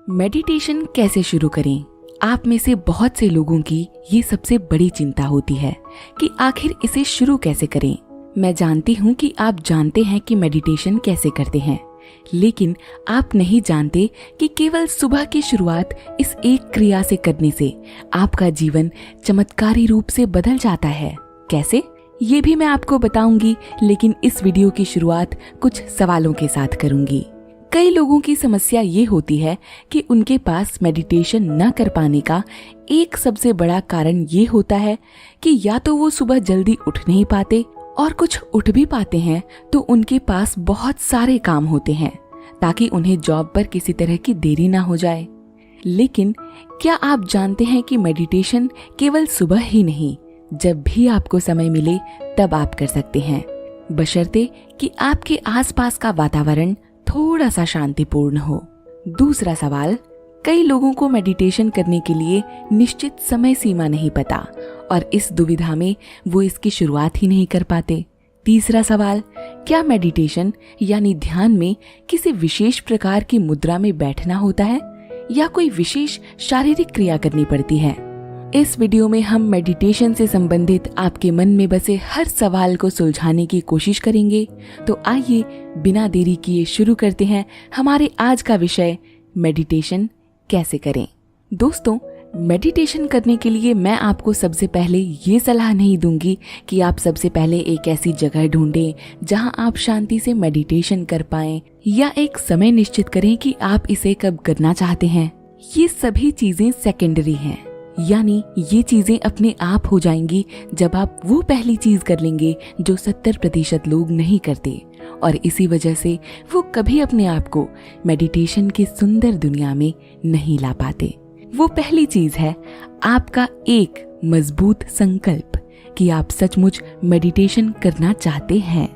Meditation कैसे शुरू करें? आप में से बहुत से लोगों की ये सबसे बड़ी चिंता होती है कि आखिर इसे शुरू कैसे करें। मैं जानती हूँ कि आप जानते हैं कि मेडिटेशन कैसे करते हैं, लेकिन आप नहीं जानते कि केवल सुबह की शुरुआत इस एक क्रिया से करने से आपका जीवन चमत्कारी रूप से बदल जाता है। कैसे? ये भी मैं आपको बताऊंगी, लेकिन इस वीडियो की शुरुआत कुछ सवालों के साथ करूंगी। कई लोगों की समस्या ये होती है कि उनके पास मेडिटेशन न कर पाने का एक सबसे बड़ा कारण ये होता है कि या तो वो सुबह जल्दी उठ नहीं पाते, और कुछ उठ भी पाते हैं तो उनके पास बहुत सारे काम होते हैं ताकि उन्हें जॉब पर किसी तरह की देरी ना हो जाए। लेकिन क्या आप जानते हैं कि मेडिटेशन केवल सुबह ही नहीं, जब भी आपको समय मिले तब आप कर सकते हैं, बशर्ते कि आपके आसपास का वातावरण थोड़ा सा शांतिपूर्ण हो। दूसरा सवाल, कई लोगों को मेडिटेशन करने के लिए निश्चित समय सीमा नहीं पता और इस दुविधा में वो इसकी शुरुआत ही नहीं कर पाते। तीसरा सवाल, क्या मेडिटेशन यानी ध्यान में किसी विशेष प्रकार की मुद्रा में बैठना होता है या कोई विशेष शारीरिक क्रिया करनी पड़ती है? इस वीडियो में हम मेडिटेशन से संबंधित आपके मन में बसे हर सवाल को सुलझाने की कोशिश करेंगे। तो आइए बिना देरी किए शुरू करते हैं हमारे आज का विषय, मेडिटेशन कैसे करें। दोस्तों, मेडिटेशन करने के लिए मैं आपको सबसे पहले ये सलाह नहीं दूंगी कि आप सबसे पहले एक ऐसी जगह ढूंढें जहां आप शांति से मेडिटेशन कर पाएं, या एक समय निश्चित करें कि आप इसे कब करना चाहते हैं। ये सभी चीजें सेकेंडरी हैं, यानी ये चीजें अपने आप हो जाएंगी जब आप वो पहली चीज कर लेंगे जो 70% लोग नहीं करते, और इसी वजह से वो कभी अपने आप को मेडिटेशन की सुंदर दुनिया में नहीं ला पाते। वो पहली चीज है आपका एक मजबूत संकल्प कि आप सचमुच मेडिटेशन करना चाहते हैं।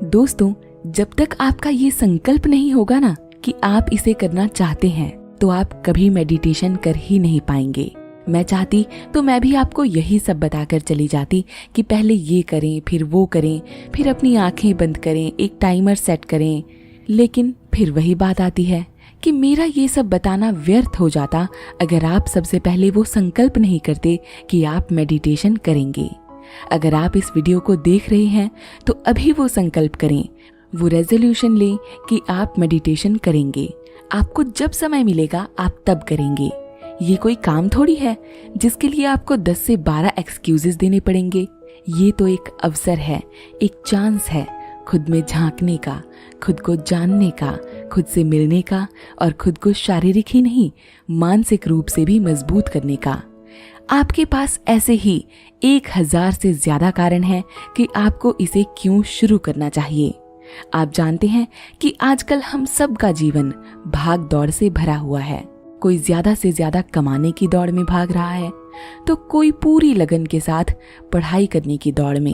दोस्तों, जब तक आपका ये संकल्प नहीं होगा ना कि आप इसे करना चाहते हैं, तो आप कभी मेडिटेशन कर ही नहीं पाएंगे। मैं चाहती तो मैं भी आपको यही सब बताकर चली जाती कि पहले ये करें, फिर वो करें, फिर अपनी आंखें बंद करें, एक टाइमर सेट करें, लेकिन फिर वही बात आती है कि मेरा ये सब बताना व्यर्थ हो जाता अगर आप सबसे पहले वो संकल्प नहीं करते कि आप मेडिटेशन करेंगे। अगर आप इस वीडियो को देख रहे हैं तो अभी वो संकल्प करें, वो रेजोल्यूशन लें कि आप मेडिटेशन करेंगे। आपको जब समय मिलेगा आप तब करेंगे। ये कोई काम थोड़ी है जिसके लिए आपको 10 से 12 एक्सक्यूजेस देने पड़ेंगे। ये तो एक अवसर है, एक चांस है खुद में झांकने का, खुद को जानने का, खुद से मिलने का, और खुद को शारीरिक ही नहीं मानसिक रूप से भी मजबूत करने का। आपके पास ऐसे ही 1000 से ज्यादा कारण हैं कि आपको इसे क्यों शुरू करना चाहिए। आप जानते हैं कि आजकल हम सब का जीवन भाग दौड़ से भरा हुआ है। कोई ज्यादा से ज्यादा कमाने की दौड़ में भाग रहा है, तो कोई पूरी लगन के साथ पढ़ाई करने की दौड़ में,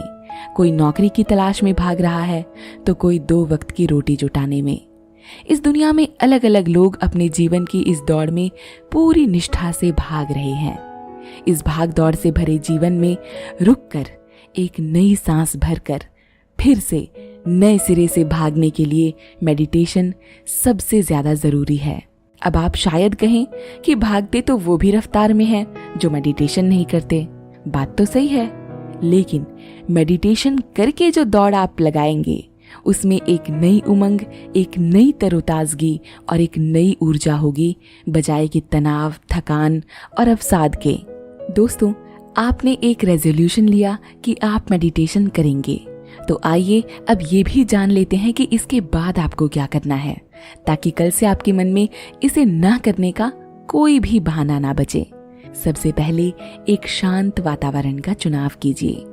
कोई नौकरी की तलाश में भाग रहा है, तो कोई 2 वक्त की रोटी जुटाने में। इस दुनिया में अलग अलग लोग अपने जीवन की इस दौड़ में पूरी निष्ठा से भाग रहे हैं। इस भाग दौड़ से भरे जीवन में रुककर एक नई सांस भरकर फिर से नए सिरे से भागने के लिए मेडिटेशन सबसे ज्यादा जरूरी है। अब आप शायद कहें कि भागते तो वो भी रफ्तार में हैं जो मेडिटेशन नहीं करते। बात तो सही है, लेकिन मेडिटेशन करके जो दौड़ आप लगाएंगे उसमें एक नई उमंग, एक नई तरोताजगी और एक नई ऊर्जा होगी, बजाय कि तनाव, थकान और अवसाद के। दोस्तों, आपने एक रेजोल्यूशन लिया कि आप मेडिटेशन करेंगे, तो आइए अब ये भी जान लेते हैं कि इसके बाद आपको क्या करना है, ताकि कल से आपके मन में इसे ना करने का कोई भी बहाना ना बचे। सबसे पहले एक शांत वातावरण का चुनाव कीजिए,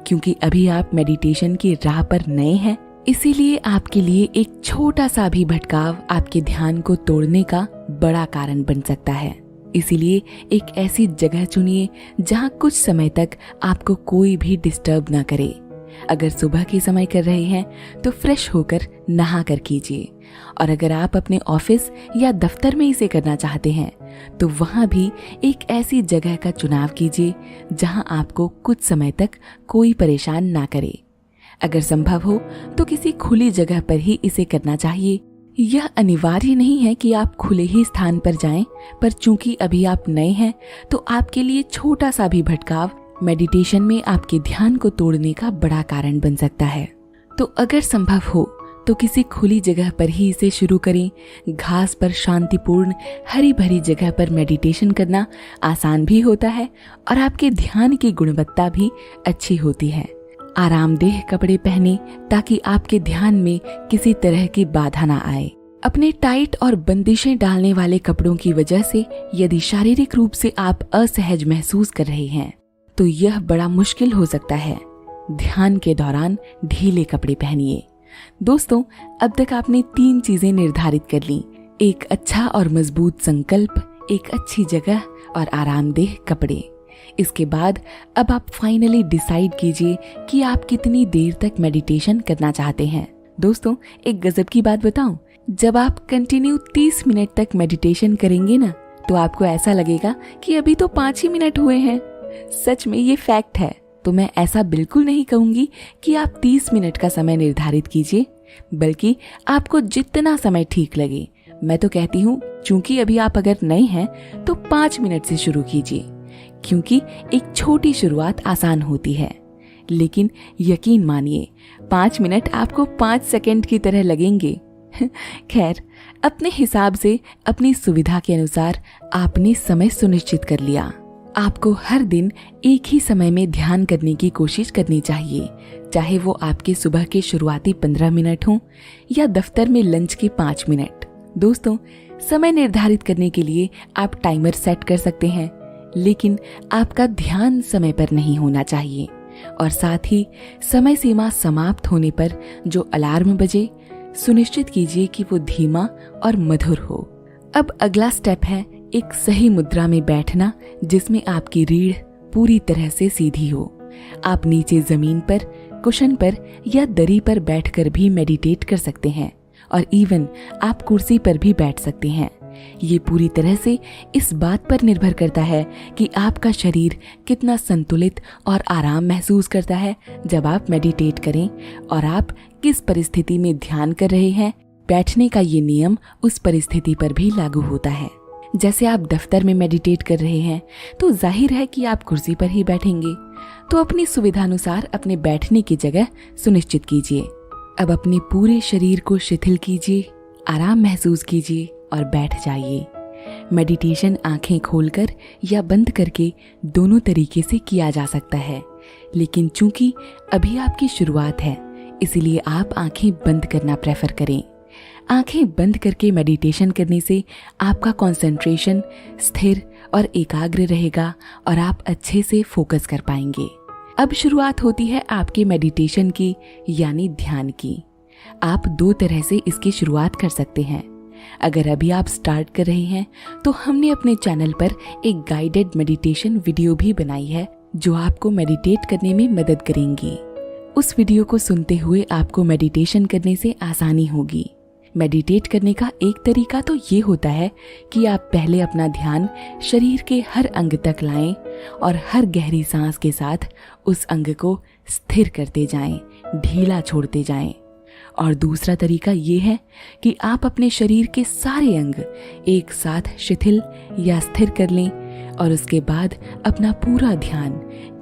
क्योंकि अभी आप मेडिटेशन की राह पर नए हैं, इसीलिए आपके लिए एक छोटा सा भी भटकाव आपके ध्यान को तोड़ने का बड़ा कारण बन सकता है। इसीलिए एक ऐसी जगह चुनिए जहां कुछ समय तक आपको कोई भी डिस्टर्ब ना करे। अगर सुबह के समय कर रहे हैं तो फ्रेश होकर नहा कर कीजिए, और अगर आप अपने ऑफिस या दफ्तर में इसे करना चाहते हैं तो वहां भी एक ऐसी जगह का चुनाव कीजिए जहां आपको कुछ समय तक कोई परेशान ना करे। अगर संभव हो तो किसी खुली जगह पर ही इसे करना चाहिए, यह अनिवार्य नहीं है कि आप खुले ही स्थान पर जाएं, पर चूंकि अभी आप नए हैं तो आपके लिए छोटा सा भी भटकाव मेडिटेशन में आपके ध्यान को तोड़ने का बड़ा कारण बन सकता है। तो अगर संभव हो तो किसी खुली जगह पर ही इसे शुरू करें। घास पर शांतिपूर्ण हरी भरी जगह पर मेडिटेशन करना आसान भी होता है और आपके ध्यान की गुणवत्ता भी अच्छी होती है। आरामदेह कपड़े पहने ताकि आपके ध्यान में किसी तरह की बाधा ना आए। अपने टाइट और बंदिशें डालने वाले कपड़ों की वजह से यदि शारीरिक रूप से आप असहज महसूस कर रहे हैं तो यह बड़ा मुश्किल हो सकता है। ध्यान के दौरान ढीले कपड़े पहनिए। दोस्तों, अब तक आपने 3 चीजें निर्धारित कर ली: एक अच्छा और मजबूत संकल्प, एक अच्छी जगह और आरामदेह कपड़े। इसके बाद अब आप फाइनली डिसाइड कीजिए कि आप कितनी देर तक मेडिटेशन करना चाहते हैं। दोस्तों, एक गजब की बात बताऊं, जब आप कंटिन्यू 30 मिनट तक मेडिटेशन करेंगे ना तो आपको ऐसा लगेगा कि अभी तो 5 ही मिनट हुए हैं। सच में ये फैक्ट है। तो मैं ऐसा बिल्कुल नहीं कहूंगी कि आप 30 मिनट का समय निर्धारित कीजिए, बल्कि आपको जितना समय ठीक लगे। मैं तो कहती हूँ चूंकि अभी आप अगर नए हैं तो 5 मिनट से शुरू कीजिए, क्योंकि एक छोटी शुरुआत आसान होती है। लेकिन यकीन मानिए 5 मिनट आपको 5 सेकंड की तरह लगेंगे। खैर, अपने हिसाब से अपनी सुविधा के अनुसार आपने समय सुनिश्चित कर लिया। आपको हर दिन एक ही समय में ध्यान करने की कोशिश करनी चाहिए, चाहे वो आपके सुबह के शुरुआती 15 मिनट हों या दफ्तर में लंच के 5 मिनट। दोस्तों, समय निर्धारित करने के लिए आप टाइमर सेट कर सकते हैं, लेकिन आपका ध्यान समय पर नहीं होना चाहिए। और साथ ही समय सीमा समाप्त होने पर जो अलार्म बजे, सुनिश्चित कीजिए कि वो धीमा और मधुर हो। अब अगला स्टेप है एक सही मुद्रा में बैठना, जिसमें आपकी रीढ़ पूरी तरह से सीधी हो। आप नीचे जमीन पर, कुशन पर या दरी पर बैठकर भी मेडिटेट कर सकते हैं और इवन आप कुर्सी पर भी बैठ सकते हैं। ये पूरी तरह से इस बात पर निर्भर करता है कि आपका शरीर कितना संतुलित और आराम महसूस करता है जब आप मेडिटेट करें और आप किस परिस्थिति में ध्यान कर रहे हैं। बैठने का ये नियम उस परिस्थिति पर भी लागू होता है। जैसे आप दफ्तर में मेडिटेट कर रहे हैं तो जाहिर है कि आप कुर्सी पर ही बैठेंगे। तो अपनी सुविधानुसार अपने बैठने की जगह सुनिश्चित कीजिए। अब अपने पूरे शरीर को शिथिल कीजिए, आराम महसूस कीजिए और बैठ जाइए। मेडिटेशन आंखें खोलकर या बंद करके दोनों तरीके से किया जा सकता है, लेकिन चूंकि अभी आपकी शुरुआत है इसलिए आप आंखें बंद करना प्रेफर करें। आंखें बंद करके मेडिटेशन करने से आपका कंसंट्रेशन स्थिर और एकाग्र रहेगा और आप अच्छे से फोकस कर पाएंगे। अब शुरुआत होती है आपके मेडिटेशन की, यानी ध्यान की। आप 2 तरह से इसकी शुरुआत कर सकते हैं। अगर अभी आप स्टार्ट कर रहे हैं तो हमने अपने चैनल पर एक गाइडेड मेडिटेशन वीडियो भी बनाई है जो आपको मेडिटेट करने में मदद करेंगी। उस वीडियो को सुनते हुए आपको मेडिटेशन करने से आसानी होगी। मेडिटेट करने का एक तरीका तो ये होता है कि आप पहले अपना ध्यान शरीर के हर अंग तक लाएं और हर गहरी सांस के साथ उस अंग को स्थिर करते जाएं, ढीला छोड़ते जाएं। और दूसरा तरीका ये है कि आप अपने शरीर के सारे अंग एक साथ शिथिल या स्थिर कर लें और उसके बाद अपना पूरा ध्यान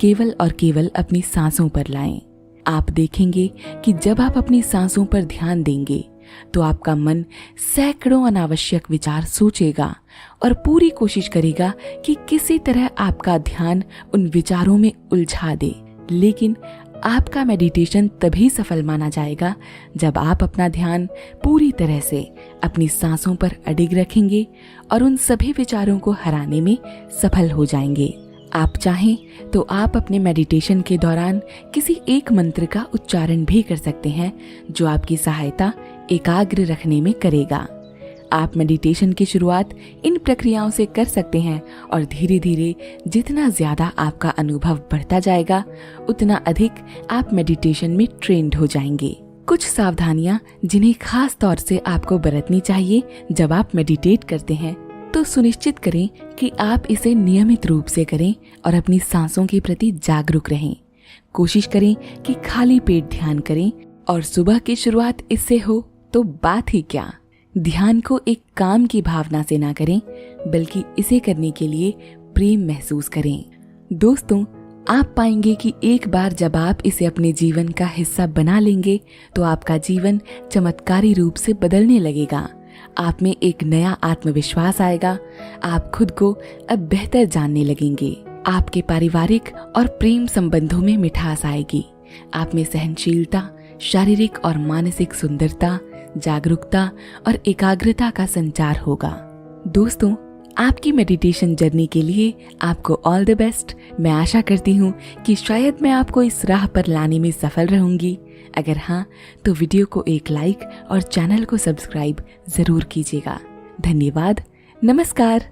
केवल और केवल अपनी सांसों पर लाएं। आप देखेंगे कि जब आप अपनी सांसों पर ध्यान देंगे तो आपका मन सैकड़ों अनावश्यक विचार सोचेगा और पूरी कोशिश करेगा कि किसी तरह आपका ध्यान उन विचारों में उलझा दे। लेकिन आपका मेडिटेशन तभी सफल माना जाएगा जब आप अपना ध्यान पूरी तरह से अपनी सांसों पर अडिग रखेंगे और उन सभी विचारों को हराने में सफल हो जाएंगे। आप चाहें तो आप अपने मेडिटेशन के दौरान किसी एक मंत्र का उच्चारण भी कर सकते हैं जो आपकी सहायता एकाग्र रखने में करेगा। आप मेडिटेशन की शुरुआत इन प्रक्रियाओं से कर सकते हैं और धीरे धीरे जितना ज्यादा आपका अनुभव बढ़ता जाएगा उतना अधिक आप मेडिटेशन में ट्रेंड हो जाएंगे। कुछ सावधानियां जिन्हें खास तौर से आपको बरतनी चाहिए जब आप मेडिटेट करते हैं, तो सुनिश्चित करें कि आप इसे नियमित रूप से करें और अपनी सांसों के प्रति जागरूक रहें। कोशिश करें कि खाली पेट ध्यान करें और सुबह की शुरुआत इससे हो तो बात ही क्या। ध्यान को एक काम की भावना से ना करें, बल्कि इसे करने के लिए प्रेम महसूस करें। दोस्तों, आप पाएंगे कि एक बार जब आप इसे अपने जीवन का हिस्सा बना लेंगे तो आपका जीवन चमत्कारी रूप से बदलने लगेगा। आप में एक नया आत्मविश्वास आएगा। आप खुद को अब बेहतर जानने लगेंगे। आपके पारिवारिक और प्रेम संबंधों में मिठास आएगी। आप में सहनशीलता, शारीरिक और मानसिक सुंदरता, जागरूकता और एकाग्रता का संचार होगा। दोस्तों, आपकी मेडिटेशन जर्नी के लिए आपको ऑल द बेस्ट। मैं आशा करती हूँ कि शायद मैं आपको इस राह पर लाने में सफल रहूंगी। अगर हाँ, तो वीडियो को एक लाइक और चैनल को सब्सक्राइब जरूर कीजिएगा। धन्यवाद। नमस्कार।